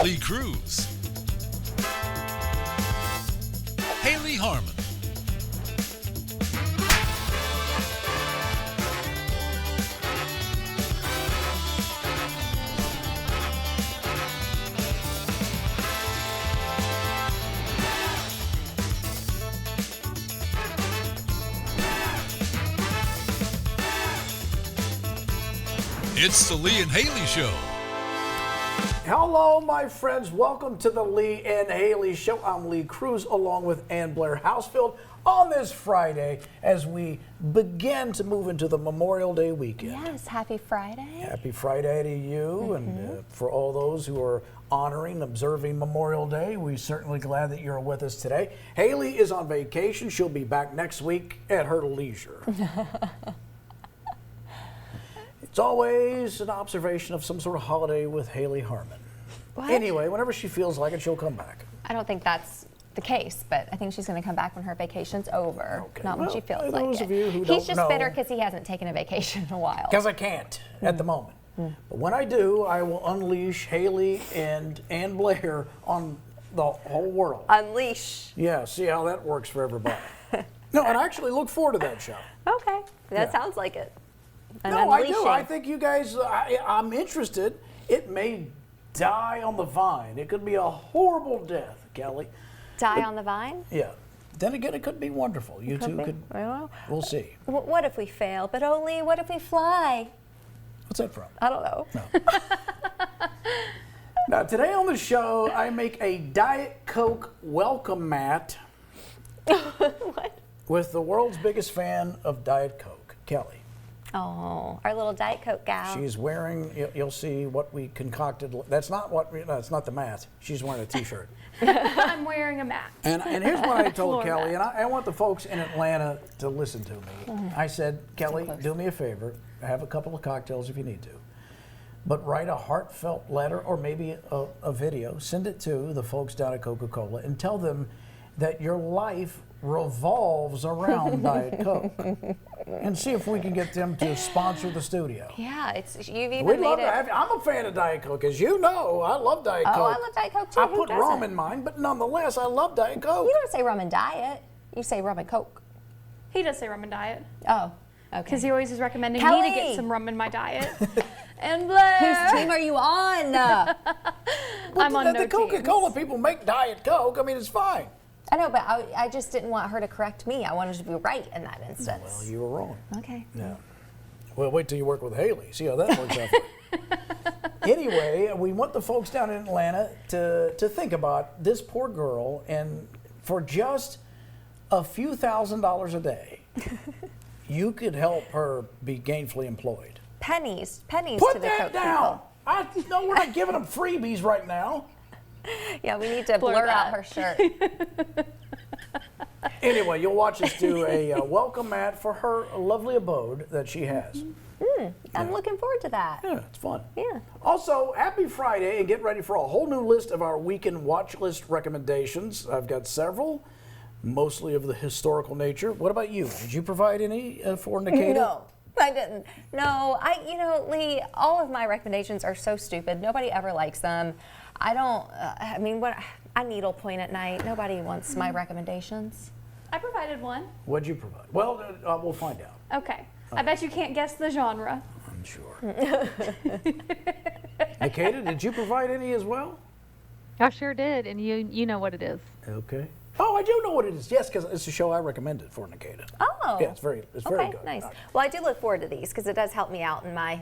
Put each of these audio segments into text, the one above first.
Lee Cruz, Hayley Harmon, it's the Lee and Hayley Show. Hello, my friends. Welcome to the Lee and Hayley Show. I'm Lee Cruz along with Ann Blair Housefield on this Friday as we begin to move into the Memorial Day weekend. Yes, happy Friday. Happy Friday to you and for all those who are honoring, observing Memorial Day. We're certainly glad that you're with us today. Hayley is on vacation. She'll be back next week at her leisure. It's always an observation of some sort of holiday with Hayley Harmon. What? Anyway, whenever she feels like it, she'll come back. I don't think that's the case, but I think she's going to come back when her vacation's over, Okay. not when she feels like those it. of you who He's don't just know- bitter because he hasn't taken a vacation in a while. Because I can't at the moment. But when I do, I will unleash Hayley and Ann Blair on the whole world. Unleash. Yeah, see how that works for everybody. No, and I actually look forward to that show. Okay, that Yeah. sounds like it. An No, I do. unleashing. I think you guys, I'm interested. It may die on the vine. It could be a horrible death, Kelly. Die on the vine? Yeah. Then again, it could be wonderful. You two be. could, I don't know. we'll see. What if we fail? But only what if we fly? What's that from? I don't know. Now, today on the show, I make a Diet Coke welcome mat What? with the world's biggest fan of Diet Coke, Kelly. Oh, our little Diet Coke gal. She's wearing, you'll see what we concocted. That's not the mat. She's wearing a t-shirt. I'm wearing a mat. And here's what I told Floor Kelly, mat. and I want the folks in Atlanta to listen to me. I said, Kelly, do me a favor, have a couple of cocktails if you need to, but write a heartfelt letter or maybe a video, send it to the folks down at Coca-Cola and tell them that your life revolves around Diet Coke. And see if we can get them to sponsor the studio. Yeah, you've even We'd made love it. to have you. I'm a fan of Diet Coke, as you know. I love Diet Coke. Oh, I love Diet Coke too. I Who put doesn't? rum in mine, but nonetheless, I love Diet Coke. You don't say rum and diet. You say rum and Coke. He does say rum and diet. Oh, okay. Because he always is recommending Kelly! me to get some rum in my diet. And Blair. Whose team are you on? I'm on no The Coca-Cola teams. people make Diet Coke. I mean, it's fine. I know, but I just didn't want her to correct me. I wanted to be right in that instance. Well, you were wrong. Okay. Yeah. Well, wait till you work with Hayley. See how that works out. Anyway, we want the folks down in Atlanta to think about this poor girl, and for just a few $1,000s a day, you could help her be gainfully employed. Pennies Put to the that Coke down. No, we're not giving them freebies right now. people. Yeah, we need to Blur blur that. out her shirt. Anyway, you'll watch us do a welcome mat for her lovely abode that she has. I'm looking forward to that. Yeah, it's fun. Yeah. Also, happy Friday, and get ready for a whole new list of our weekend watch list recommendations. I've got several, mostly of the historical nature. What about you? Did you provide any for Nikita? No, I didn't. No, Lee, all of my recommendations are so stupid. Nobody ever likes them. I don't, I needlepoint at night. Nobody wants my recommendations. I provided one. What'd you provide? Well, we'll find out. Okay. I bet you can't guess the genre. I'm sure. Nikita, did you provide any as well? I sure did, and you know what it is. Okay. Oh, I do know what it is. Yes, because it's a show I recommended for Nikita. Oh. Yeah, it's very Okay, good. nice. Well, I do look forward to these because it does help me out in my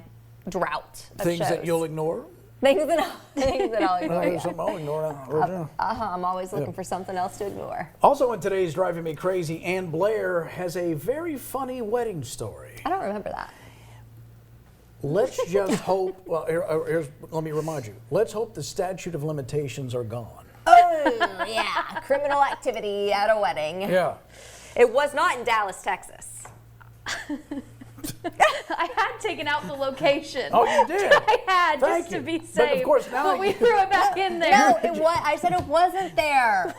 drought of Things shows. that you'll ignore. Things that I'll ignore. There's Yeah. something I'll ignore. I'm always looking for something else to ignore. Also in today's Driving Me Crazy, Ann Blair has a very funny wedding story. I don't remember that. Let's just hope, well, let me remind you. Let's hope the statute of limitations are gone. Oh, yeah. Criminal activity at a wedding. Yeah. It was not in Dallas, Texas. I had taken out the location. Oh, you did? I had, Thank just to you. be But of safe. course now But we you- threw it back in there. No, it was. I said it wasn't there.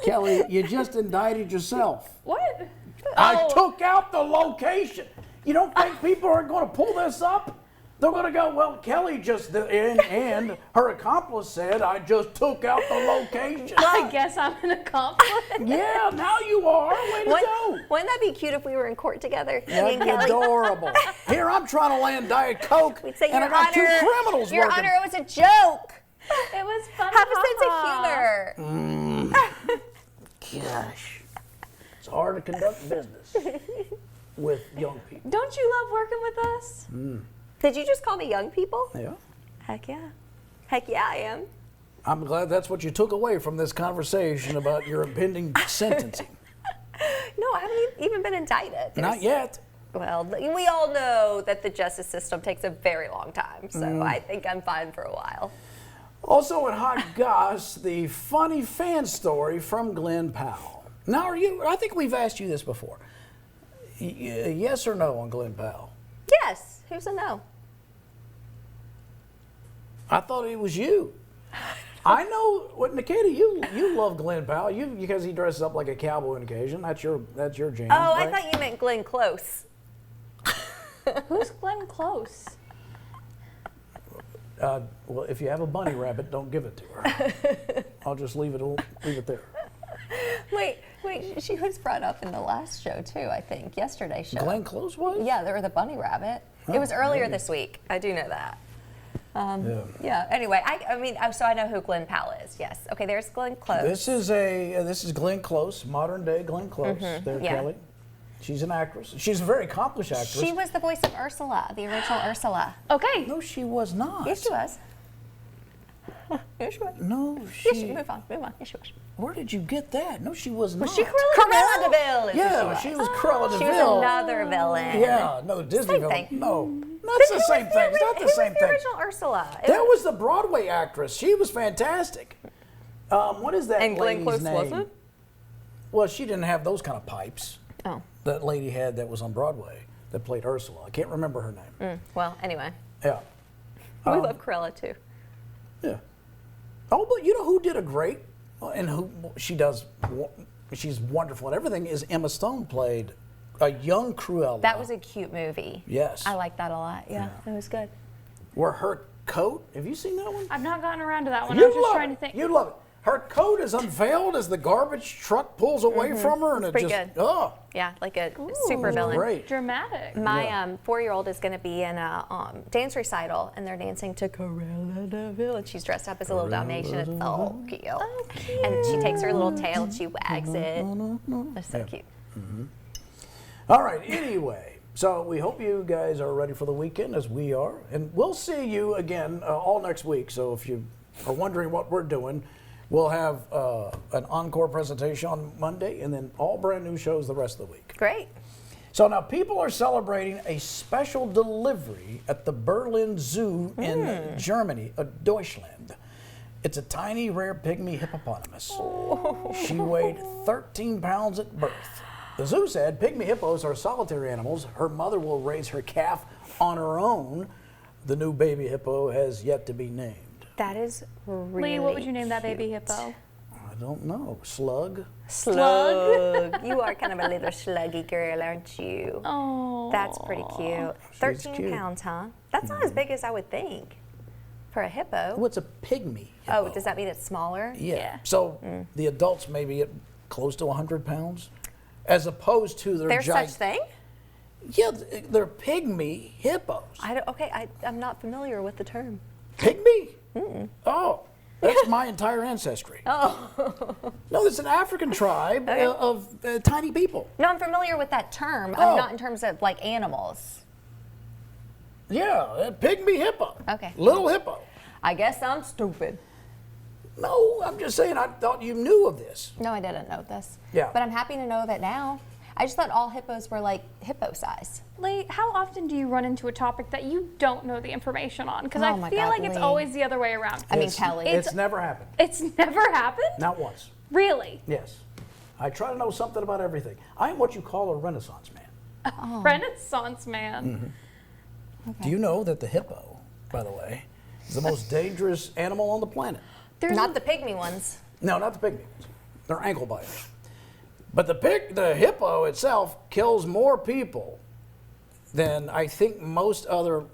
Kelly, you just indicted yourself. What? I Oh. took out the location. You don't think people are going to pull this up? They're going to go, well, Kelly just, and her accomplice said, I just took out the location. I guess I'm an accomplice. Yeah, now you are. Way to go. Wouldn't that be cute if we were in court together? me That'd and be Kelly? adorable. Here, I'm trying to land Diet Coke, We'd say, and I Your got two Honor, criminals Your working. Honor, it was a joke. It was fun. Have a sense of humor. Gosh. It's hard to conduct business with young people. Don't you love working with us? Did you just call me young people? Yeah. Heck yeah. Heck yeah, I am. I'm glad that's what you took away from this conversation about your impending sentencing. No, I haven't even been indicted. Not yet. Well, we all know that the justice system takes a very long time, so I think I'm fine for a while. Also in Hot Goss, the funny fan story from Glenn Powell. Now, I think we've asked you this before. Yes or no on Glenn Powell? Yes. Who's a no? I thought it was you. I know what Nikita, you love Glenn Powell. Because he dresses up like a cowboy on occasion. That's your jam. Oh, right? I thought you meant Glenn Close. Who's Glenn Close? Well, if you have a bunny rabbit, don't give it to her. I'll just leave it there. Wait, she was brought up in the last show too, I think, yesterday's show. Glenn Close was? Yeah, there were the bunny rabbit. It was earlier maybe. this week. I do know that. Yeah. Yeah. Anyway, so I know who Glenn Powell is. Yes. Okay. There's Glenn Close. This is Glenn Close, modern day Glenn Close. There, yeah. Kelly. She's an actress. She's a very accomplished actress. She was the voice of Ursula, the original Ursula. Okay. No, she was not. Yes, she was. Yes, she was. No, Yes, she. Move on. Yes, she was. Where did you get that? No, she was not. Was she Cruella DeVille? Is Yeah, who she was Cruella She was DeVille. another villain. Yeah, no, Disney Same villain. thing. No, that's the same thing. It's not the same Who was thing. the original Ursula? That was the Broadway actress. She was fantastic. What is that And Glenn lady's Close name? wasn't? Well, she didn't have those kind of pipes. Oh. That lady had that was on Broadway that played Ursula. I can't remember her name. Well, anyway, Yeah. we love Cruella too. Yeah. Oh, but you know who did a great, and who she's wonderful and everything, is Emma Stone played a young Cruella. That was a cute movie. Yes. I like that a lot. Yeah, it was good. Where her coat, have you seen that one? I've not gotten around to that one. I was just trying to think. You love it. Her coat is unveiled as the garbage truck pulls away from her, and it pretty just, good. oh, Yeah, like a super villain. great. Dramatic. My 4-year-old is going to be in a dance recital, and they're dancing to Cruella DeVille, and she's dressed up as a little Dalmatian. It's so cute. And she takes her little tail and she wags it. It's so cute. All right, anyway, so we hope you guys are ready for the weekend as we are. And we'll see you again all next week. So if you are wondering what we're doing, we'll have an encore presentation on Monday and then all brand new shows the rest of the week. Great. So now people are celebrating a special delivery at the Berlin Zoo in Germany, Deutschland. It's a tiny, rare pygmy hippopotamus. She weighed 13 pounds at birth. The zoo said pygmy hippos are solitary animals. Her mother will raise her calf on her own. The new baby hippo has yet to be named. That is really Lee, what would you name that baby cute. hippo? I don't know. Slug? Slug. You are kind of a little sluggy girl, aren't you? Oh. That's pretty cute. 13 cute. pounds, huh? That's not as big as I would think for a hippo. What's a pygmy hippo? Oh, does that mean it's smaller? Yeah. So the adults may be at close to 100 pounds, as opposed to their There's giant. such thing? Yeah, they're pygmy hippos. I'm not familiar with the term. Pygmy? Oh, that's my entire ancestry. Oh. No, it's an African tribe of tiny people. No, I'm familiar with that term. Oh. I'm not in terms of like animals. Yeah, a pygmy hippo. Okay. Little hippo. I guess I'm stupid. No, I'm just saying, I thought you knew of this. No, I didn't know this. Yeah. But I'm happy to know that now. I just thought all hippos were like hippo size. Lee, how often do you run into a topic that you don't know the information on? Because Oh I my feel God, like it's Lee. always the other way around. I mean, Kelly. It's never happened. It's never happened? Not once. Really? Yes. I try to know something about everything. I am what you call a Renaissance man. Oh. Renaissance man. Mm-hmm. Do you know that the hippo, by the way, is the most dangerous animal on the planet? There's Not the pygmy ones. No, not the pygmy ones. They're ankle biters. But the hippo itself kills more people than I think most other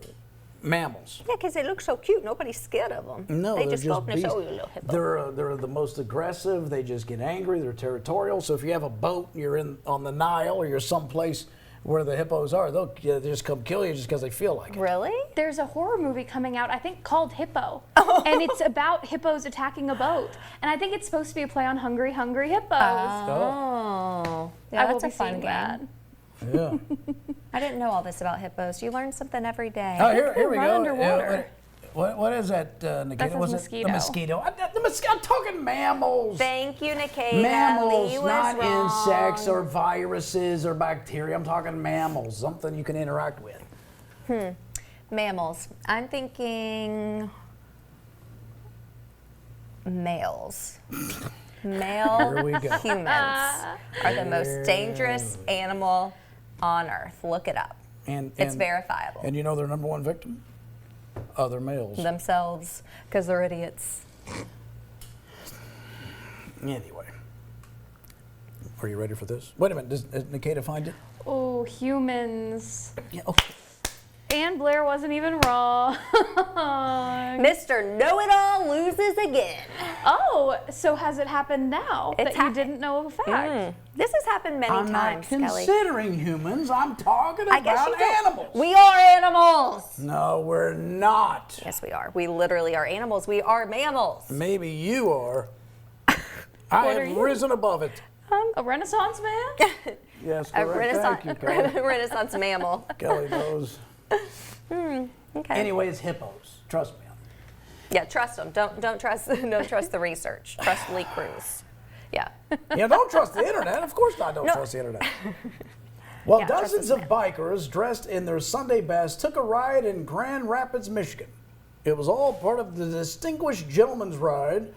mammals. Yeah, because they look so cute. Nobody's scared of them. No, they they're just go up and say, beasts. "Oh, you little hippo." They're the most aggressive. They just get angry. They're territorial. So if you have a boat, you're on the Nile, or you're someplace where the hippos are, they'll just come kill you just because they feel like it. Really? There's a horror movie coming out, I think, called Hippo. Oh. And it's about hippos attacking a boat. And I think it's supposed to be a play on Hungry, Hungry Hippos. Oh. Yeah, I will that's a be fun seeing game. that. Yeah. I didn't know all this about hippos. You learn something every day. Oh, here we run go. underwater. What is that, Nikita? That says Was mosquito. it the mosquito? I'm talking mammals. Thank you, Nikita. Mammals, Lee was not wrong. insects or viruses or bacteria. I'm talking mammals, something you can interact with. Mammals. I'm thinking males. Male Here we go. humans are the most dangerous animal on Earth. Look it up. It's verifiable. And you know their number one victim? Other males. Themselves, because they're idiots. Anyway. Are you ready for this? Wait a minute. Does Nikita find it? Oh, humans. Yeah. Oh. And Blair wasn't even wrong. Mr. Know-It-All loses again. Oh, so has it happened now It's that you didn't know of a fact? This has happened many I'm not times, Kelly. considering humans. I'm talking I guess about you don't. animals. We are animals. No, we're not. Yes, we are. We literally are animals. We are mammals. Maybe you are. I What are have you? risen above it. A Renaissance man? Yes, A correct. renaissance, Thank you, Kelly. renaissance mammal. Kelly knows. Okay. Anyways, hippos. Trust me. Yeah, trust them. Don't trust the research. Trust Lee Cruz. Yeah. Yeah, don't trust the internet. Of course not. Don't trust the internet. Well, Yeah, trust dozens this of bikers dressed in their Sunday best took a ride in Grand Rapids, Michigan. It was all part of the Distinguished Gentleman's Ride,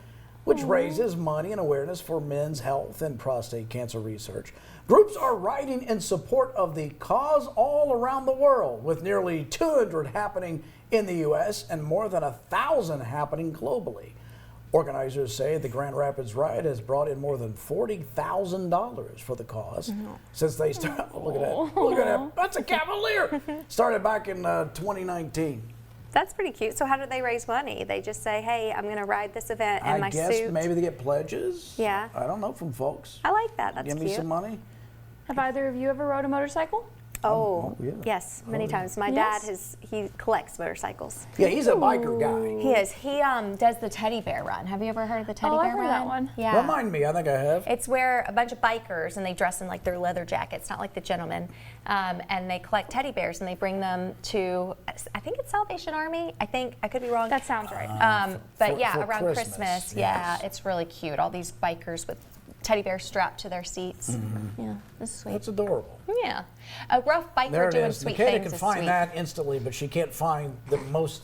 which raises money and awareness for men's health and prostate cancer research. Groups are riding in support of the cause all around the world, with nearly 200 happening in the U.S. and more than 1,000 happening globally. Organizers say the Grand Rapids Ride has brought in more than $40,000 for the cause since they started. Look at that. Look at that. That's a Cavalier. Started back in 2019. That's pretty cute. So how do they raise money? They just say, "Hey, I'm going to ride this event in I my guess suit." maybe they get pledges. Yeah. I don't know, from folks. I like that. That's Give cute. me some money. Have either of you ever rode a motorcycle? Oh, yeah. yes, many Oh, yeah. times. My Yes. dad he collects motorcycles. Yeah, he's a biker guy. He is. He does the teddy bear run. Have you ever heard of the teddy Oh, bear I've heard run? that one. Yeah. Remind me, I think I have. It's where a bunch of bikers and they dress in like their leather jackets, not like the gentlemen, and they collect teddy bears and they bring them to, I think it's Salvation Army. I think I could be wrong. That sounds right. But for- yeah, for around Christmas, Christmas, yeah, yes. it's really cute. All these bikers with teddy bears strapped to their seats. Yeah, this is sweet. That's adorable. Yeah, a rough biker There it doing is. sweet Nikita things can is find sweet. that instantly, but she can't find the most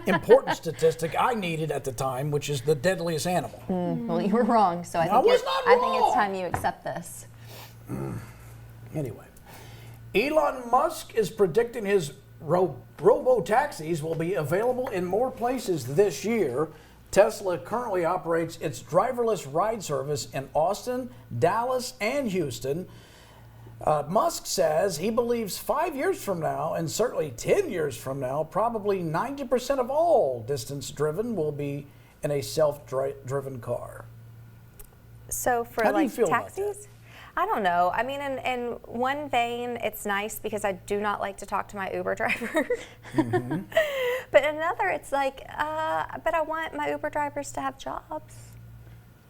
important statistic I needed at the time, which is the deadliest animal. Well, you were wrong, so I think, was not I think it's wrong. time you accept this. Anyway, Elon Musk is predicting his robo-taxis will be available in more places this year. Tesla currently operates its driverless ride service in Austin, Dallas, and Houston. Musk says he believes 5 years from now, and certainly 10 years from now, probably 90% of all distance driven will be in a self-driven car. So for How do you like feel about that? taxis, I don't know. I mean, in one vein, it's nice because I do not like to talk to my Uber driver. Mm-hmm. But in another, it's like, but I want my Uber drivers to have jobs.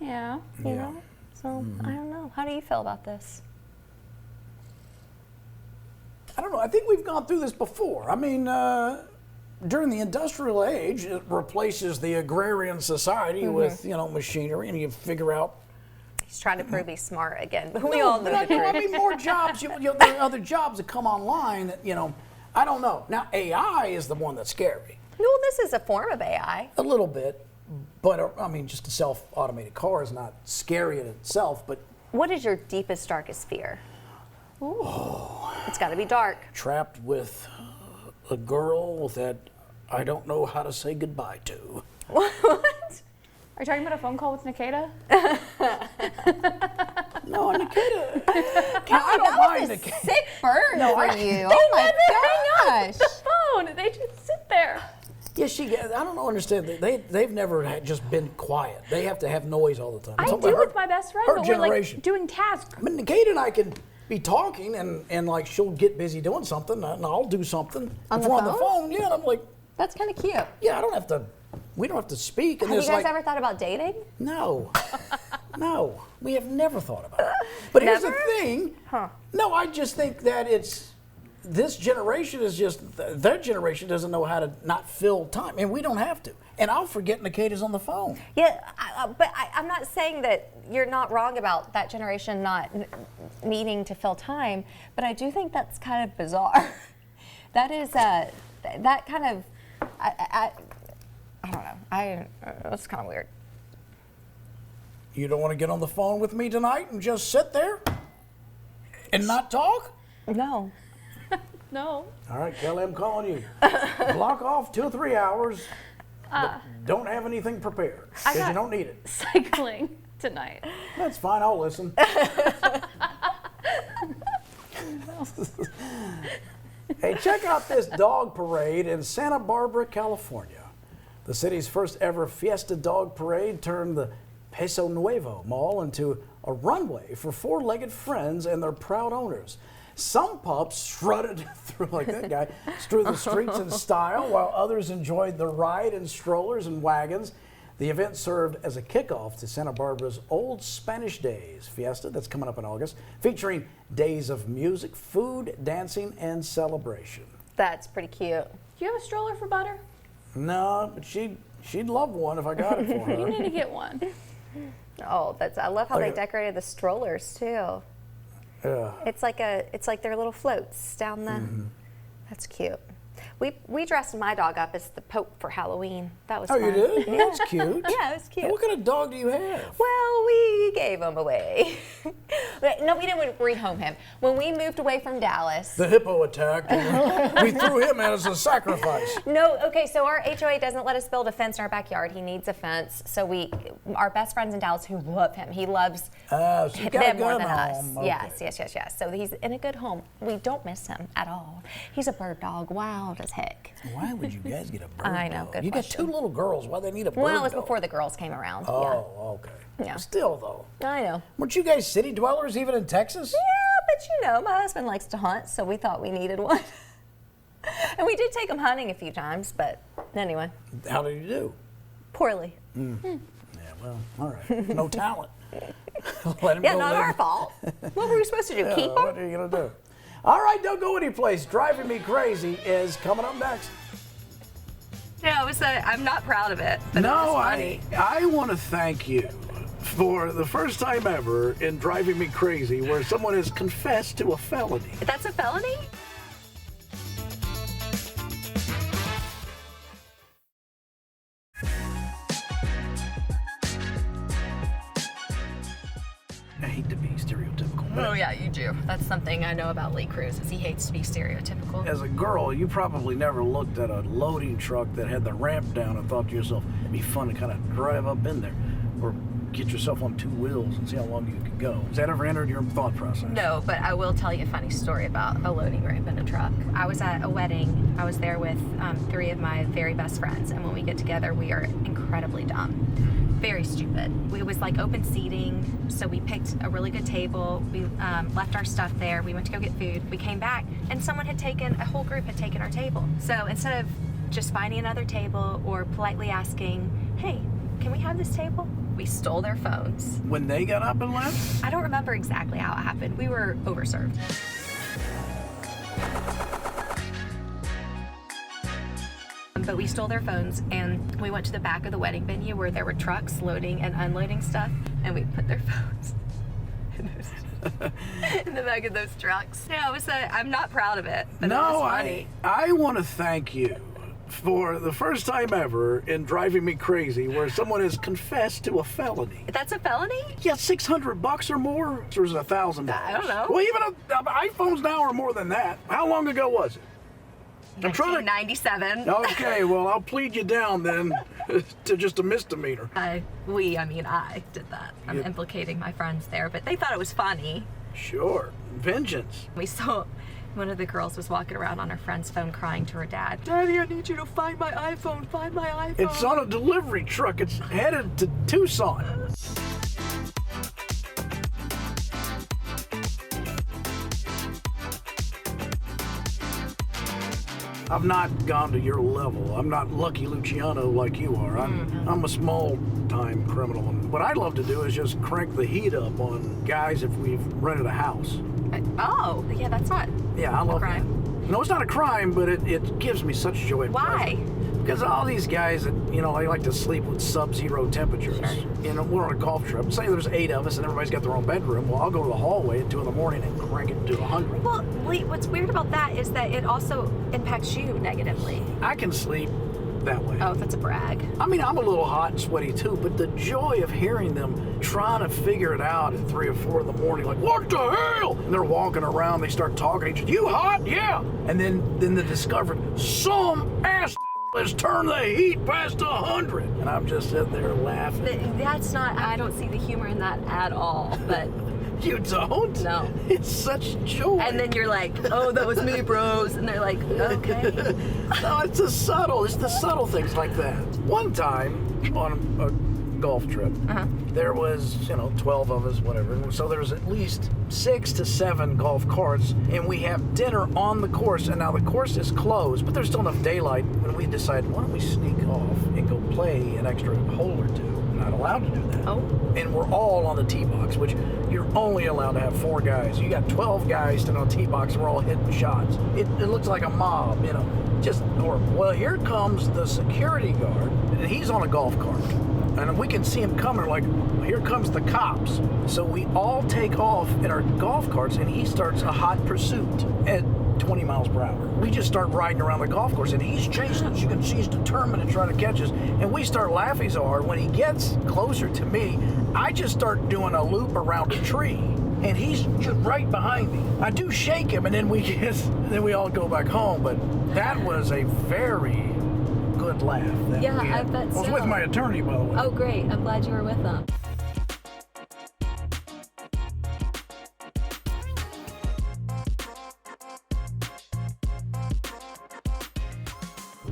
Yeah. You know? So Mm-hmm. I don't know. How do you feel about this? I don't know. I think we've gone through this before. I mean, during the industrial age, it replaces the agrarian society with, machinery, and you figure out. He's trying to prove he's smart again, but we all know the I truth. mean, more jobs. There are other jobs that come online that, I don't know. Now, AI is the one that's scary. Well, this is a form of AI. A little bit. But, I mean, just a self-automated car is not scary in itself, but What is your deepest, darkest fear? It's got to be dark. trapped with a girl that I don't know how to say goodbye to. What? Are you talking about a phone call with Nikita? No, Nikita. I don't mind That was a Nikita. sick burn for I- you. Oh my gosh. The phone. They just there. Yeah, I don't understand. They've never just been quiet. They have to have noise all the time. I I'm talking do about with my best friend, her but we're like generation. doing tasks. I mean, Kate and I can be talking, and like she'll get busy doing something, and I'll do something. On if the we're on the phone? phone, yeah, I'm like, That's kind of cute. yeah, we don't have to speak. And Have you it's guys like, ever thought about dating? no, no, we have never thought about it. But here's the Never? thing. No, I just think that this generation is just, their generation doesn't know how to not fill time, and we don't have to. And I'll forget Kate is on the phone. Yeah, but I'm not saying that you're not wrong about that generation not needing to fill time, but I do think that's kind of bizarre. That is, that kind of, I don't know, that's kind of weird. You don't want to get on the phone with me tonight and just sit there and not talk? No. No. All right, Kelly, I'm calling you. Block off 2 or 3 hours, but don't have anything prepared because you don't need it. Cycling tonight. That's fine, I'll listen. Hey, check out this dog parade in Santa Barbara, California. The city's first ever Fiesta Dog Parade turned the Peso Nuevo Mall into a runway for four-legged friends and their proud owners. Some pups strutted through, like that guy, through the streets in style, while others enjoyed the ride in strollers and wagons. The event served as a kickoff to Santa Barbara's Old Spanish Days Fiesta that's coming up in August, featuring days of music, food, dancing, and celebration. That's pretty cute. Do you have a stroller for Butter? No, but she'd love one if I got it for her. You need to get one. Oh, I love how Look they at- decorated the strollers too. Yeah. It's like their little floats down the. That's cute. We dressed my dog up as the Pope for Halloween. That was Oh, fun. you did? That's cute. Yeah, it was cute. And what kind of dog do you have? Well, we gave him away. No, we didn't rehome him. When we moved away from Dallas. The hippo attacked, and we threw him out as a sacrifice. No, okay, so our HOA doesn't let us build a fence in our backyard. He needs a fence. So our best friends in Dallas who love him, he loves So you got a them more good than home. us. Okay. Yes. So he's in a good home. We don't miss him at all. He's a bird dog, wild as heck. Why would you guys get a bird I know, dog? good You got question. 2 little girls. Why they need a bird Well, it was dog? before the girls came around. Oh, okay. Yeah. Still, though. Yeah, I know. Weren't you guys city dwellers even in Texas? Yeah, but my husband likes to hunt, so we thought we needed one. And we did take him hunting a few times, but anyway, How did you do? poorly. Yeah, well, all right. No talent. Let him Yeah, go not live. our fault. What were we supposed to do? Yeah, Keep him? what are you going to do? All right, don't go anyplace. Driving Me Crazy is coming up next. No, I'm not proud of it. But No, I want to thank you for the first time ever in Driving Me Crazy where someone has confessed to a felony. That's a felony? I hate to be stereotypical. Oh yeah, you do. That's something I know about Lee Cruz, is he hates to be stereotypical. As a girl, you probably never looked at a loading truck that had the ramp down and thought to yourself, it'd be fun to kind of drive up in there or get yourself on 2 wheels and see how long you could go. Has that ever entered your thought process? No, but I will tell you a funny story about a loading ramp in a truck. I was at a wedding. I was there with 3 of my very best friends, and when we get together, we are incredibly dumb. Very stupid. It was like open seating, so we picked a really good table. We left our stuff there. We went to go get food. We came back, and a whole group had taken our table. So instead of just finding another table or politely asking, hey, can we have this table? We stole their phones. When they got up and left? I don't remember exactly how it happened. We were overserved. But we stole their phones, and we went to the back of the wedding venue where there were trucks loading and unloading stuff, and we put their phones in the back of those trucks. Yeah, I'm not proud of it, but it was funny. I want to thank you for the first time ever in Driving Me Crazy where someone has confessed to a felony. That's a felony? Yeah, $600 or more, or is it $1,000? I don't know. Well, even iPhones now are more than that. How long ago was it? I'm trying to. 1997. Okay, well, I'll plead you down then to just a misdemeanor. I did that. I'm implicating my friends there, but they thought it was funny. Sure. Vengeance. We stole One of the girls was walking around on her friend's phone crying to her dad. Daddy, I need you to find my iPhone. Find my iPhone. It's on a delivery truck. It's headed to Tucson. I've not gone to your level. I'm not Lucky Luciano like you are. I'm a small-time criminal. And what I'd love to do is just crank the heat up on guys if we've rented a house. Oh, yeah, that's not Yeah, I love a crime. that. No, it's not a crime, but it gives me such joy and Why? pleasure. Because all these guys that, they like to sleep with sub-zero temperatures. Sure. We're on a golf trip. Say there's 8 of us and everybody's got their own bedroom. Well, I'll go to the hallway at 2 in the morning and crank it to 100. Well, Lee, what's weird about that is that it also impacts you negatively. I can sleep that way. Oh, that's a brag. I mean, I'm a little hot and sweaty too, but the joy of hearing them trying to figure it out at 3 or 4 in the morning, like, what the hell? And they're walking around, they start talking, you hot? Yeah. And then the discovery, some ass has turned the heat past 100. And I'm just sitting there laughing. That's not, I don't see the humor in that at all, but. You don't? No. It's such joy. And then you're like, oh, that was me, bros. And they're like, okay. No, it's the subtle things like that. One time on a golf trip, there was, 12 of us, whatever. And so there's at least 6 to 7 golf carts, and we have dinner on the course. And now the course is closed, but there's still enough daylight. And we decided, why don't we sneak off and go play an extra hole or two? We're not allowed to do that. Oh. And we're all on the tee box, which you're only allowed to have 4 guys. You got 12 guys sitting on the tee box, and we're all hitting shots. It looks like a mob, just horrible. Well, here comes the security guard, and he's on a golf cart. And we can see him coming, like, here comes the cops. So we all take off in our golf carts, and he starts a hot pursuit at 20 miles per hour. We just start riding around the golf course, and he's chasing us. You can see he's determined to try to catch us. And we start laughing so hard. When he gets closer to me, I just start doing a loop around a tree. And he's just right behind me. I do shake him, and then we all go back home. But that was a very good laugh. Yeah, I bet so. I was with my attorney, by the way. Oh, great. I'm glad you were with them.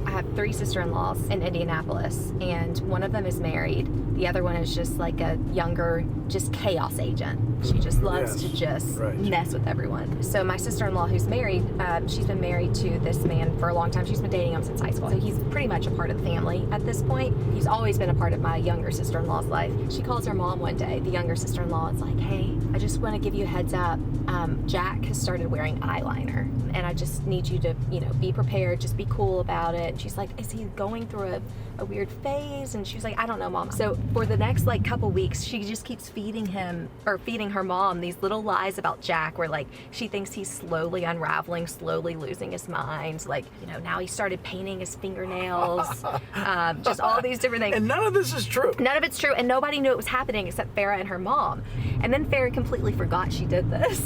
I have 3 sister-in-laws in Indianapolis, and one of them is married. The other one is just like a younger, just chaos agent. She just loves to just mess with everyone. So my sister-in-law who's married, she's been married to this man for a long time. She's been dating him since high school. So he's pretty much a part of the family at this point. He's always been a part of my younger sister-in-law's life. She calls her mom one day, the younger sister-in-law. It's like, hey, I just want to give you a heads up. Jack has started wearing eyeliner, and I just need you to, be prepared, just be cool about it. And she's like, is he going through a weird phase? And she's like, I don't know, Mom. So for the next couple weeks, she just keeps feeding her mom these little lies about Jack, where she thinks he's slowly unraveling, slowly losing his mind. Now he started painting his fingernails, just all these different things. And none of this is true. None of it's true, and nobody knew it was happening except Farrah and her mom. And then Farrah completely forgot she did this.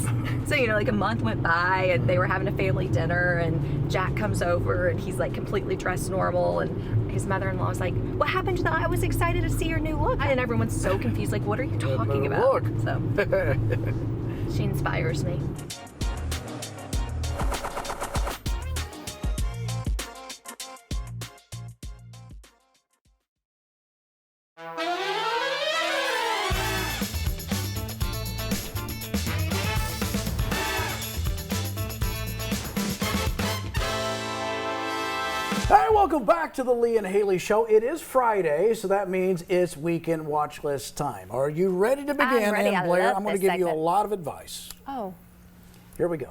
So, a month went by, and they were having a family dinner, and Jack comes over, and he's completely dressed normal, and his mother-in-law was like, what happened to that? I was excited to see your new look. And everyone's so confused, what are you talking about? So she inspires me. Hey, welcome back to the Lee and Hayley Show. It is Friday, so that means it's weekend watch list time. Are you ready to begin? I'm ready. And Blair, I love I'm going to this give you a segment. lot of advice. Oh. Here we go.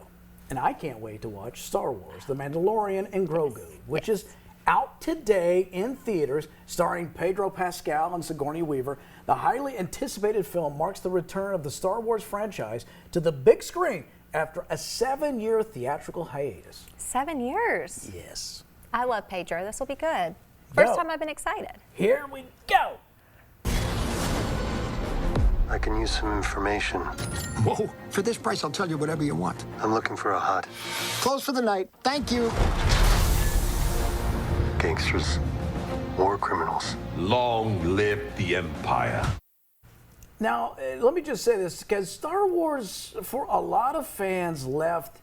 And I can't wait to watch Star Wars, The Mandalorian and Grogu, which is out today in theaters, starring Pedro Pascal and Sigourney Weaver. The highly anticipated film marks the return of the Star Wars franchise to the big screen after a 7-year theatrical hiatus. 7 years. Yes. I love Pedro. This will be good. First Go. time I've been excited. Here we go. I can use some information. Whoa, for this price, I'll tell you whatever you want. I'm looking for a hut. Close for the night. Thank you. Gangsters. War criminals. Long live the Empire. Now, let me just say this, because Star Wars, for a lot of fans, left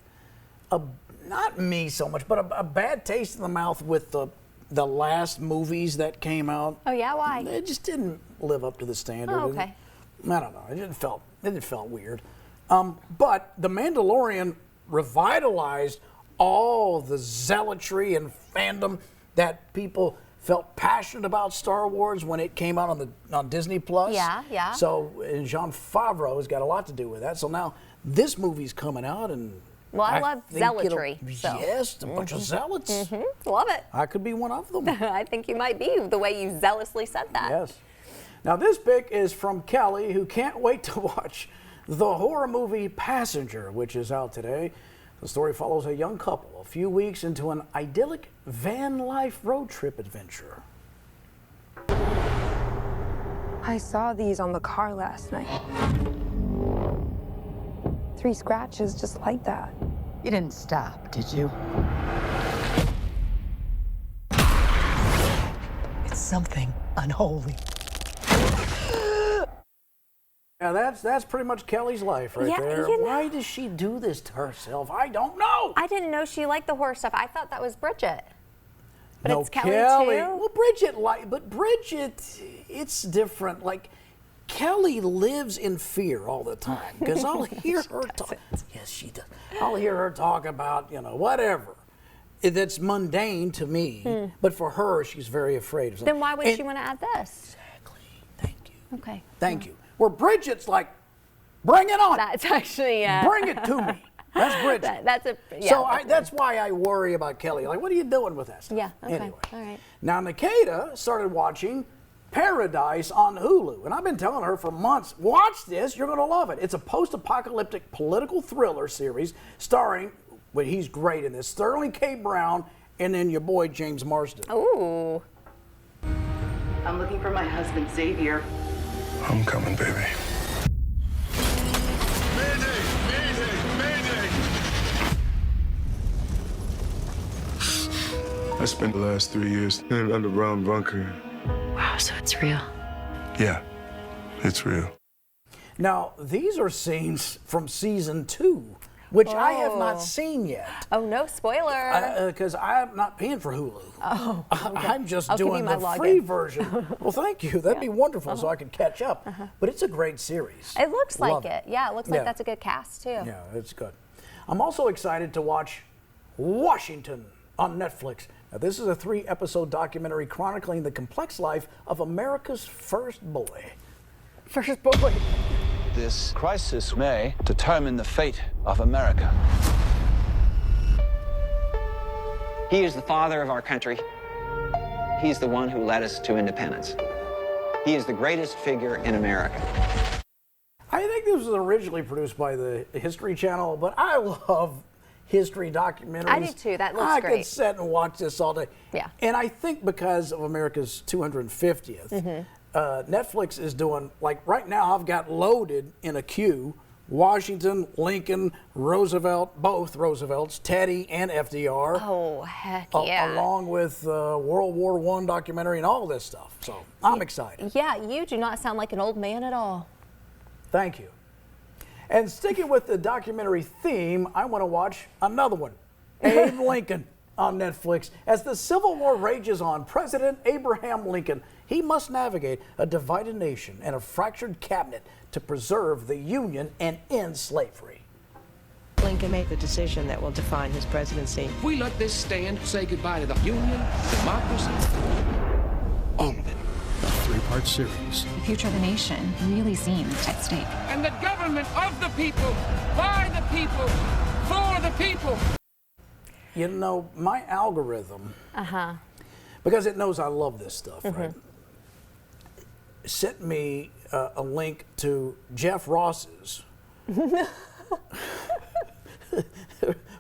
not me so much, but a bad taste in the mouth with the last movies that came out. Oh yeah, why? It just didn't live up to the standard. Oh, okay. I don't know. It just felt weird. But The Mandalorian revitalized all the zealotry and fandom that people felt passionate about Star Wars when it came out on Disney Plus. Yeah. So and Jon Favreau has got a lot to do with that. So now this movie's coming out, and well, I love think zealotry. So. Yes, a bunch of zealots. Love it. I could be one of them. I think you might be, the way you zealously said that. Yes. Now this pick is from Kelly, who can't wait to watch the horror movie Passenger, which is out today. The story follows a young couple a few weeks into an idyllic van life road trip adventure. I saw these on the car last night. 3 scratches just like that. You didn't stop, did you? It's something unholy. Now that's pretty much Kelly's life right there. You know, why does she do this to herself? I don't know. I didn't know she liked the horror stuff. I thought that was Bridget. But no, it's Kelly too? Well, Bridget, it's different. Like, Kelly lives in fear all the time because I'll hear her talk. Yes, she does. I'll hear her talk about, whatever. That's mundane to me, but for her, she's very afraid of something. Then why would she want to add this? Exactly. Thank you. Okay. Thank you. Where Bridget's like, bring it on. That's actually, bring it to me. That's Bridget. So that's why I worry about Kelly. Like, what are you doing with that stuff? Yeah, okay. Anyway. All right. Now, Nikita started watching Paradise on Hulu, and I've been telling her for months, watch this, you're going to love it. It's a post-apocalyptic political thriller series starring, well, he's great in this, Sterling K. Brown, and then your boy James Marsden. Ooh. I'm looking for my husband, Xavier. I'm coming, baby. Mayday! Mayday! Mayday! I spent the last 3 years in an underground bunker. Wow, so it's real. Yeah, it's real. Now, these are scenes from season 2, which I have not seen yet. Oh, no spoiler. Because I'm not paying for Hulu. Oh, okay. I'm just I'll give doing you the my free login. version. Well, thank you. That'd be wonderful so I could catch up. But it's a great series. It looks Love like it. Yeah, it looks like Yeah. that's a good cast, too. Yeah, it's good. I'm also excited to watch Washington on Netflix. Now, this is a 3-episode documentary chronicling the complex life of America's first boy. First boy. This crisis may determine the fate of America. He is the father of our country. He's the one who led us to independence. He is the greatest figure in America. I think this was originally produced by the History Channel, but I love history documentaries. I do too. That looks I great. could sit and watch this all day. Yeah. And I think because of America's 250th, Netflix is doing, like right now I've got loaded in a queue, Washington, Lincoln, Roosevelt, both Roosevelts, Teddy and FDR. Oh, heck yeah. Along with World War I documentary and all this stuff. So I'm excited. Yeah, you do not sound like an old man at all. Thank you. And sticking with the documentary theme, I want to watch another one, Abe Lincoln on Netflix. As the Civil War rages on, President Abraham Lincoln, he must navigate a divided nation and a fractured cabinet to preserve the Union and end slavery. Lincoln made the decision that will define his presidency. If we let this stand, say goodbye to the Union, democracy, all of it. A 3-part series. The future of the nation really seems at stake. And the government of the people, by the people, for the people. You know, my algorithm, because it knows I love this stuff, right, sent me a link to Jeff Ross's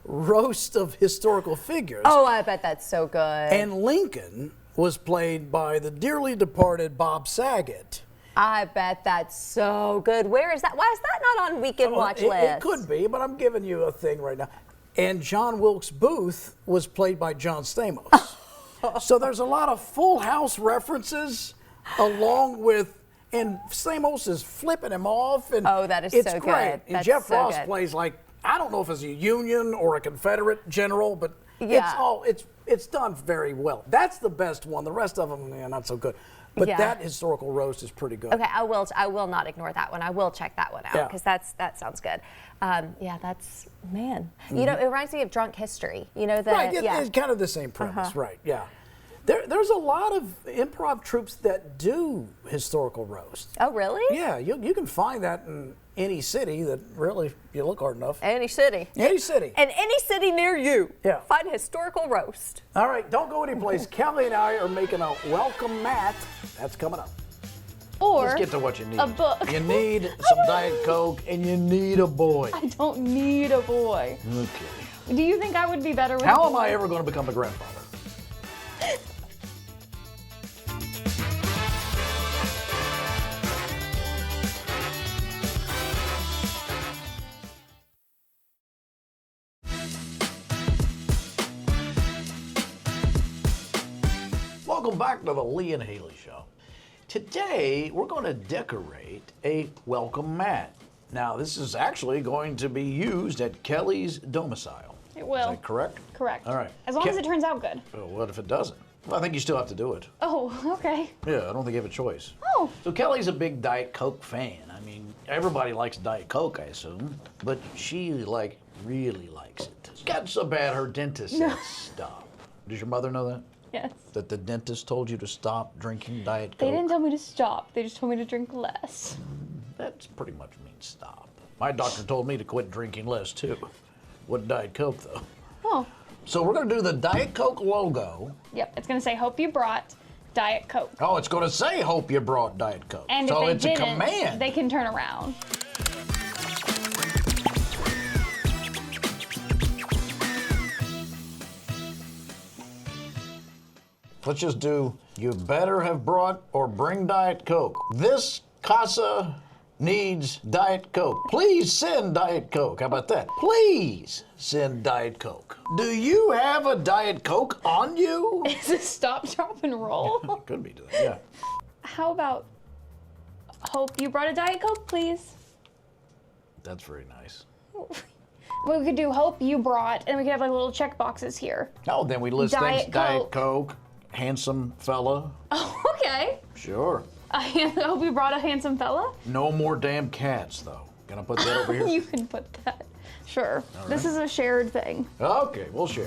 roast of historical figures. Oh, I bet that's so good. And Lincoln was played by the dearly departed Bob Saget. I bet that's so good. Where is that? Why is that not on Weekend Watch list? It could be, but I'm giving you a thing right now. And John Wilkes Booth was played by John Stamos. So there's a lot of Full House references along with, and Stamos is flipping him off. And oh, that is it's so great. good. And That's Jeff so Ross good. plays like I don't know if it's a Union or a Confederate general, but it's done very well. That's the best one. The rest of them, not so good. But that historical roast is pretty good. Okay, I will not ignore that one. I will check that one out because that sounds good. That's man. You know, it reminds me of Drunk History. You know, it's kind of the same premise, right? Yeah. There's a lot of improv troupes that do historical roast. Oh, really? Yeah, you can find that in any city that really, if you look hard enough. Any city. Any city. And any city near you. Yeah. Find historical roast. All right, don't go anyplace. Kelly and I are making a welcome mat. That's coming up. Or let's get to what you need. A book. You need some Diet Coke and you need a boy. I don't need a boy. Okay. Do you think I would be better with How am I ever going to become a grandfather? Welcome back to the Lee and Hayley Show. Today, we're going to decorate a welcome mat. Now, this is actually going to be used at Kelly's domicile. It will. Is that correct? Correct. All right. As long as it turns out good. Well, what if it doesn't? Well, I think you still have to do it. Oh, okay. Yeah, I don't think you have a choice. Oh. So Kelly's a big Diet Coke fan. I mean, everybody likes Diet Coke, I assume, but she, really likes it. It's gotten so bad her dentist said stop. Does your mother know that? Yes. That the dentist told you to stop drinking Diet Coke? They didn't tell me to stop. They just told me to drink less. That's pretty much means stop. My doctor told me to quit drinking less, too. What Diet Coke, though? Oh. So we're going to do the Diet Coke logo. Yep, it's going to say, hope you brought Diet Coke. Oh, it's going to say, hope you brought Diet Coke. And so if they it's didn't, a command. they can turn around. Let's just do, you better have brought or bring Diet Coke. This casa needs Diet Coke. Please send Diet Coke. How about that? Please send Diet Coke. Do you have a Diet Coke on you? Is it stop, drop, and roll? It could be to that, yeah. How about, hope you brought a Diet Coke, please? That's very nice. We could do hope you brought, and we could have little check boxes here. Oh, then we list things, Diet Coke, handsome fella. Oh, okay. Sure. I hope you brought a handsome fella. No more damn cats, though. Can I put that over here? You can put that. Sure. All right. This is a shared thing. Okay, we'll share.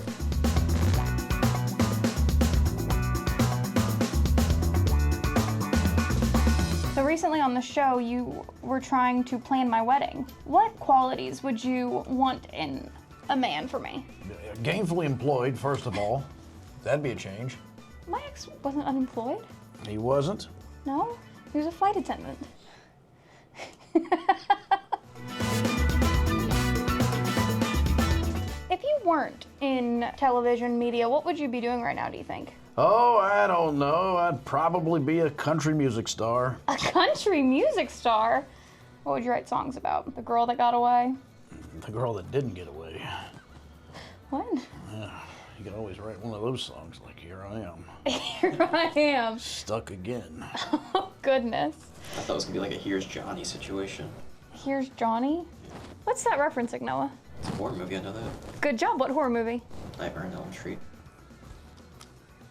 So recently on the show, you were trying to plan my wedding. What qualities would you want in a man for me? Gainfully employed, first of all. That'd be a change. My ex wasn't unemployed. He wasn't? No, he was a flight attendant. If you weren't in television media, what would you be doing right now, do you think? Oh, I don't know. I'd probably be a country music star. A country music star? What would you write songs about? The girl that got away? The girl that didn't get away. What? You can always write one of those songs like Here I Am. Here I am. Stuck again. Oh, goodness. I thought it was going to be like a Here's Johnny situation. Here's Johnny? What's that referencing, Noah? It's a horror movie, I know that. Good job. What horror movie? Nightmare on Elm Street.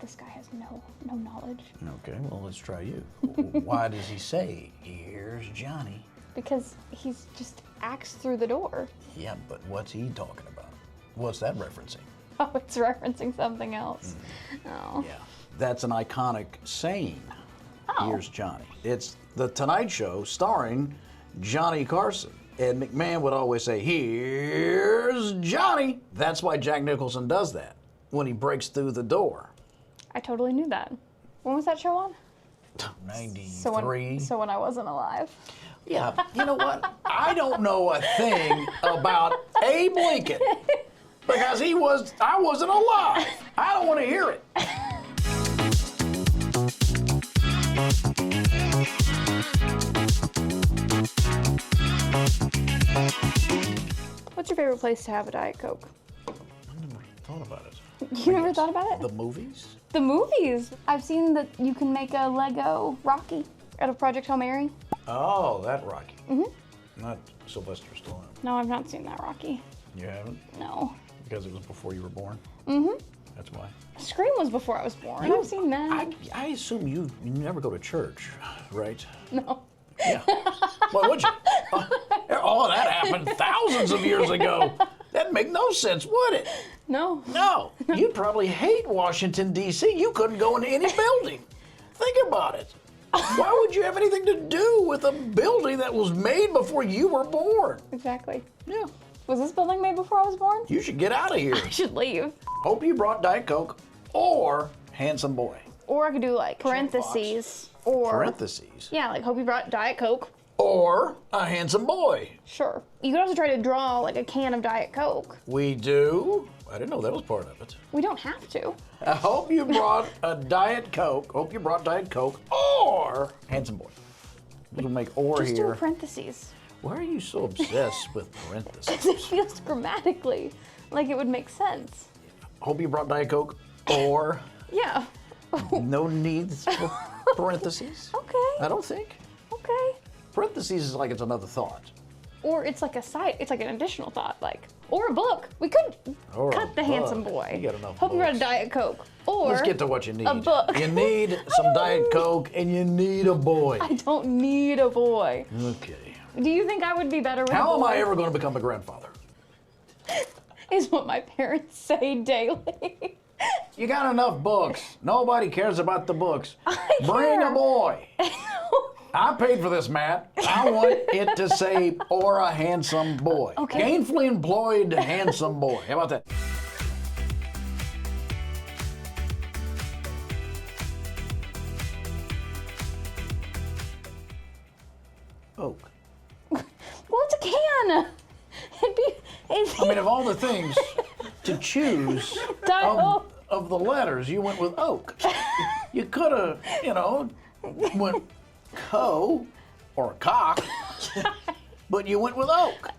This guy has no knowledge. Okay, well, let's try you. Why does he say, Here's Johnny? Because he's just axed through the door. Yeah, but what's he talking about? What's that referencing? Oh, it's referencing something else. Oh. Yeah, that's an iconic saying. Oh. Here's Johnny. It's The Tonight Show starring Johnny Carson. And McMahon would always say, Here's Johnny. That's why Jack Nicholson does that when he breaks through the door. I totally knew that. When was that show on? 93. So when I wasn't alive. Yeah, you know what? I don't know a thing about Abe Lincoln because I wasn't alive. I don't want to hear it. What's your favorite place to have a Diet Coke? I never thought about it. You never thought about it? The movies? The movies. I've seen that you can make a Lego Rocky out of Project Hail Mary. Oh, that Rocky. Mm-hmm. Not Sylvester Stallone. No, I've not seen that Rocky. You haven't? No. Because it was before you were born? Mm-hmm. That's why. Scream was before I was born. I've seen that. I assume you never go to church, right? No. Yeah. Why would you? Oh, that happened thousands of years ago. That'd make no sense, would it? No. No. You'd probably hate Washington, D.C. You couldn't go into any building. Think about it. Why would you have anything to do with a building that was made before you were born? Exactly. Yeah. Was this building made before I was born? You should get out of here. I should leave. Hope you brought Diet Coke or Handsome Boy. Or I could do like parentheses. Or Parentheses. yeah, like hope you brought Diet Coke. Or a handsome boy. Sure. You could also try to draw like a can of Diet Coke. We do? I didn't know that was part of it. We don't have to. I hope you brought a Diet Coke. Hope you brought Diet Coke or handsome boy. We'll make or Just here. do parentheses. Why are you so obsessed with parentheses? Because it feels grammatically like it would make sense. Hope you brought Diet Coke or Yeah. no needs for parentheses. Okay. I don't think. Okay. Parentheses is like it's another thought. Or it's like a side, it's like an additional thought, like, or a book. We could Or a cut the book. handsome boy. You got enough Hope you brought a books. Diet Coke. Or Let's get to what you need. a book. You need some Diet Coke and you need a boy. I don't need a boy. Okay. Do you think I would be better with a boy? How am I ever going to become a grandfather? Is what my parents say daily. You got enough books. Nobody cares about the books. Bring care. a boy. I paid for this, Matt. I want it to say, or a handsome boy. Okay. Gainfully employed handsome boy. How about that? Oak. Well, it's a can. I mean, of all the things to choose of the letters, you went with oak. You could have, went co or cock, but you went with oak.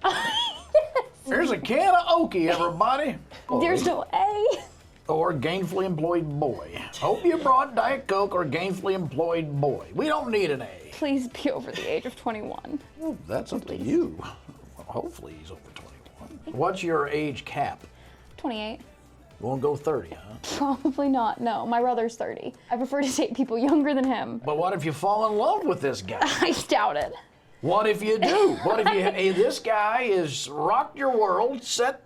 There's a can of oaky, everybody. There's no A. Or gainfully employed boy. Hope you brought Diet Coke or gainfully employed boy. We don't need an A. Please be over the age of 21. Well, that's up to you. Hopefully he's over 21. What's your age cap? 28. You won't go 30, huh? Probably not. No, my brother's 30. I prefer to date people younger than him. But what if you fall in love with this guy? I doubt it. What if you do? What if hey, this guy is rocked your world, set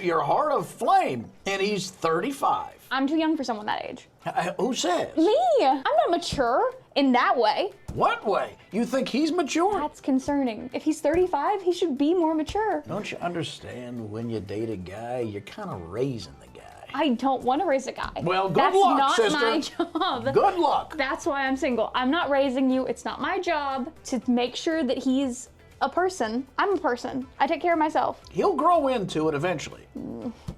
your heart aflame, and he's 35? I'm too young for someone that age. Who says? Me! I'm not mature in that way. What way? You think he's mature? That's concerning. If he's 35, he should be more mature. Don't you understand when you date a guy, you're kind of raising the guy? I don't want to raise a guy. Well, good That's luck, not sister. my job. Good luck. That's why I'm single. I'm not raising you. It's not my job to make sure that he's a person. I'm a person. I take care of myself. He'll grow into it eventually.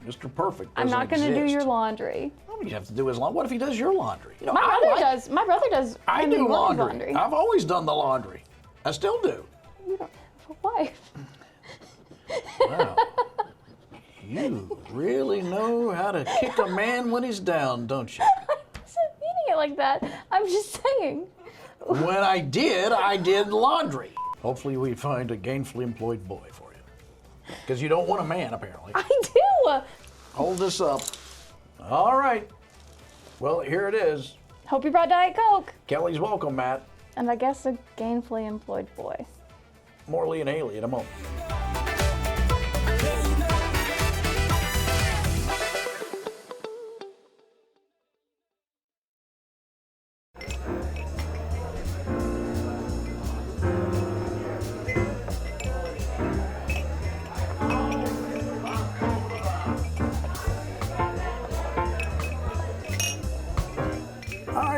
Mr. Perfect I'm doesn't not going to do exist. your laundry. You have to do his laundry. What if he does your laundry? My brother does. My brother does. I Henry do Williams' laundry. I've always done the laundry. I still do. You don't have a wife. Wow. You really know how to kick a man when he's down, don't you? I wasn't meaning it like that. I'm just saying. When I did laundry. Hopefully we find a gainfully employed boy for you. Because you don't want a man, apparently. I do. Hold this up. All right. Well, here it is. Hope you brought Diet Coke. Kelly's welcome, Matt. And I guess a gainfully employed boy. Morley and Hayley in a moment.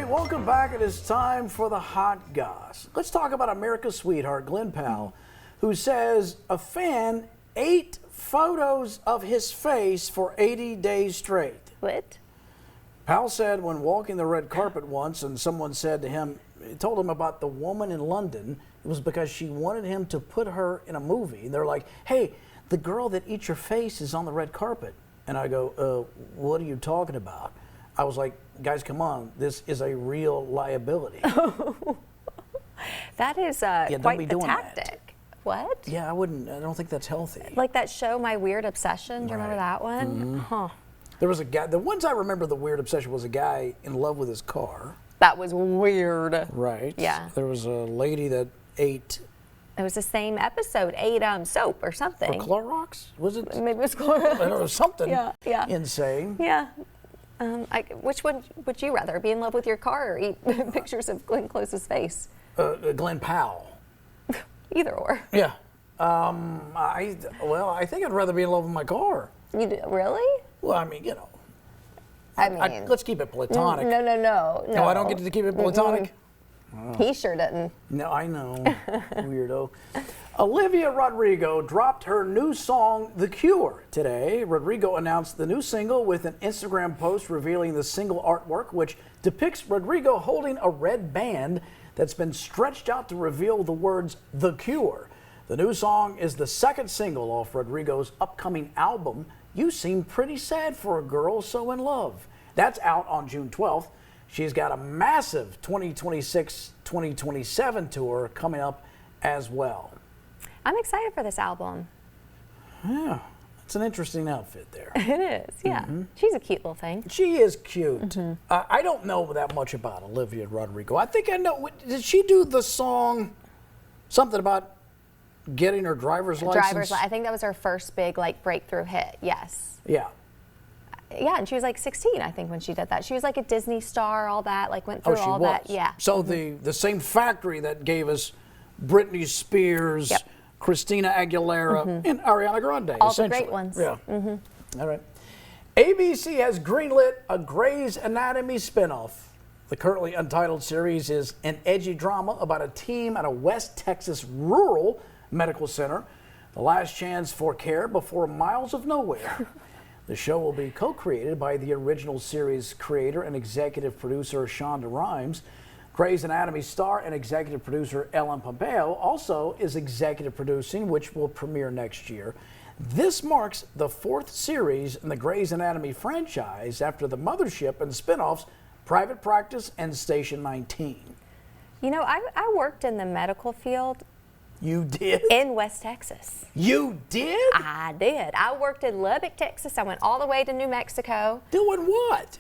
Welcome back. It is time for the hot goss. Let's talk about America's sweetheart, Glenn Powell, who says a fan ate photos of his face for 80 days straight. What? Powell said when walking the red carpet once and someone said to him, told him about the woman in London, it was because she wanted him to put her in a movie. And they're like, hey, the girl that eats your face is on the red carpet. And I go, what are you talking about? I was like, guys, come on, this is a real liability. That is quite the tactic. What? Yeah, I don't think that's healthy. Like that show, My Weird Obsession. Do you remember that one? Huh. There was a guy, the ones I remember the weird obsession was a guy in love with his car. That was weird. Right. Yeah. There was a lady that ate. It was the same episode, ate soap or something. Or Clorox? Was it? Maybe it was Clorox. It was something yeah. insane. Yeah. Which one would you rather, be in love with your car or eat pictures of Glenn Close's face? Glenn Powell. Either or. Yeah. I think I'd rather be in love with my car. You do, really? Well, I mean, you know. I mean, let's keep it platonic. No. No, I don't get to keep it platonic? Oh. He sure didn't. No, I know. Weirdo. Olivia Rodrigo dropped her new song, The Cure, today. Rodrigo announced the new single with an Instagram post revealing the single artwork, which depicts Rodrigo holding a red band that's been stretched out to reveal the words The Cure. The new song is the second single off Rodrigo's upcoming album, You Seem Pretty Sad for a Girl So in Love. That's out on June 12th. She's got a massive 2026-2027 tour coming up as well. I'm excited for this album. Yeah, it's an interesting outfit there. It is, yeah. She's a cute little thing. She is cute. I don't know that much about Olivia Rodrigo. I think I know. Did she do the song, something about getting her driver's license? I think that was her first big breakthrough hit. Yes. Yeah. Yeah, and she was 16, I think, when she did that. She was like a Disney star, all that, went through all that. Yeah. So the same factory that gave us Britney Spears, Christina Aguilera, and Ariana Grande, all essentially. the great ones. Yeah. All right. ABC has greenlit a Grey's Anatomy spinoff. The currently untitled series is an edgy drama about a team at a West Texas rural medical center, the last chance for care before miles of nowhere. The show will be co-created by the original series creator and executive producer Shonda Rhimes. Grey's Anatomy star and executive producer Ellen Pompeo also is executive producing, which will premiere next year. This marks the fourth series in the Grey's Anatomy franchise after the mothership and spinoffs Private Practice and Station 19. You know, I worked in the medical field. You did? In West Texas. You did? I did. I worked in Lubbock, Texas. I went all the way to New Mexico. Doing what?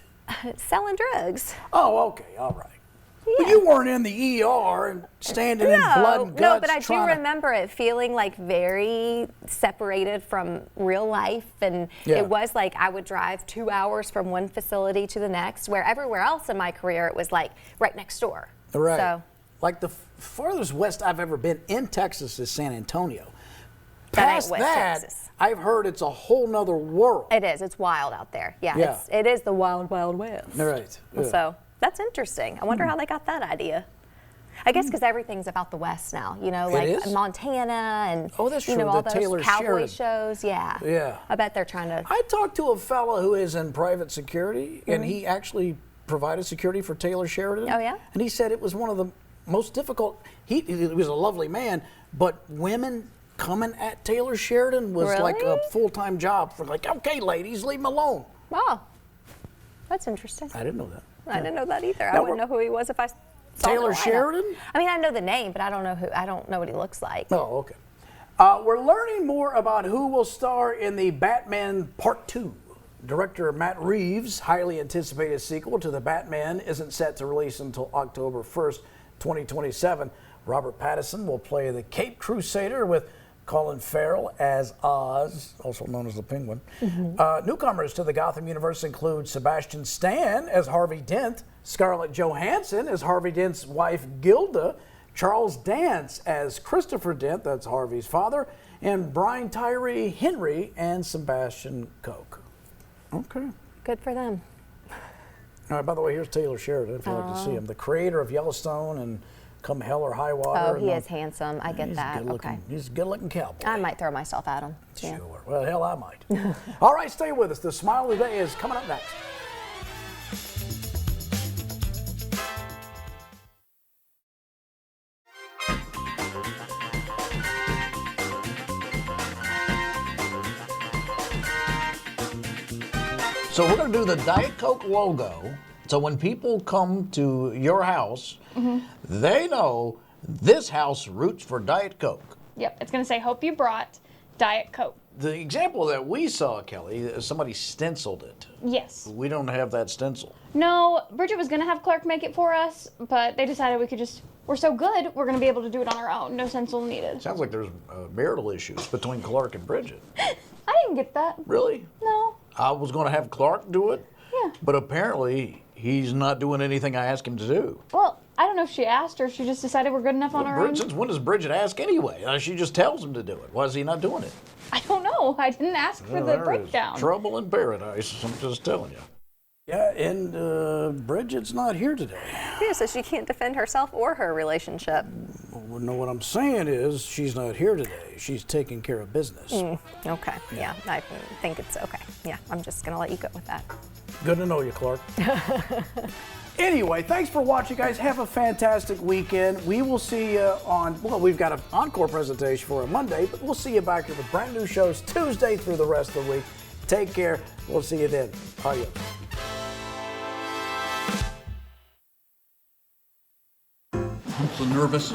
Selling drugs. Oh, okay, all right. Yeah. But you weren't in the ER and standing in blood and guts. No, but I do remember it feeling very separated from real life. And it was I would drive 2 hours from one facility to the next, where everywhere else in my career it was right next door. Right. So, the farthest west I've ever been in Texas is San Antonio. That ain't Past West that, Texas. I've heard it's a whole nother world. It is. It's wild out there. Yeah. It is the wild, wild west. Right. Yeah. So that's interesting. I wonder how they got that idea. I guess because everything's about the West now, Montana and that's true. all the those Taylor cowboy Sheridan. shows. Yeah. Yeah. I bet they're trying to. I talked to a fella who is in private security, and he actually provided security for Taylor Sheridan. Oh, yeah? And he said it was one of the most difficult. He was a lovely man, but women coming at Taylor Sheridan was like a full-time job for okay, ladies, leave him alone. Wow. That's interesting. I didn't know that. I didn't know that either. I wouldn't know who he was if I saw Taylor Sheridan? I mean, I know the name, but I don't know who. I don't know what he looks like. Oh, okay. We're learning more about who will star in the Batman Part 2. Director Matt Reeves' highly anticipated sequel to The Batman isn't set to release until October 1st, 2027. Robert Pattinson will play the Caped Crusader with Colin Farrell as Oz, also known as the Penguin. Newcomers to the Gotham universe include Sebastian Stan as Harvey Dent, Scarlett Johansson as Harvey Dent's wife Gilda, Charles Dance as Christopher Dent, that's Harvey's father, and Brian Tyree Henry and Sebastian Koch. Okay. Good for them. All right, by the way, here's Taylor Sheridan, if you'd like to see him. The creator of Yellowstone and Come Hell or High Water. Oh, he is handsome. I get that. Okay. He's a good-looking cowboy. I might throw myself at him. Sure. Well, hell, I might. All right, stay with us. The Smile of the Day is coming up next. So we're going to do the Diet Coke logo. So when people come to your house, they know this house roots for Diet Coke. Yep, it's going to say, hope you brought Diet Coke. The example that we saw, Kelly, somebody stenciled it. Yes. We don't have that stencil. No, Bridget was going to have Clark make it for us, but they decided we could just, we're so good, we're going to be able to do it on our own. No stencil needed. Sounds like there's marital issues between Clark and Bridget. I didn't get that. Really? No. I was going to have Clark do it, Yeah. but apparently he's not doing anything I asked him to do. Well, I don't know if she asked or if she just decided we're good enough on our own. Since when does Bridget ask anyway? She just tells him to do it. Why is he not doing it? I don't know. I didn't ask for the There is breakdown. trouble in paradise, I'm just telling you. Yeah, and Bridget's not here today. Yeah, so she can't defend herself or her relationship. Well, no, what I'm saying is she's not here today. She's taking care of business. Okay, yeah, I think it's okay. Yeah, I'm just going to let you go with that. Good to know you, Clark. Anyway, thanks for watching, guys. Have a fantastic weekend. We will see you on, well, we've got an encore presentation for a Monday, but we'll see you back here with brand new shows Tuesday through the rest of the week. Take care. We'll see you then. Adios. I'm so nervous.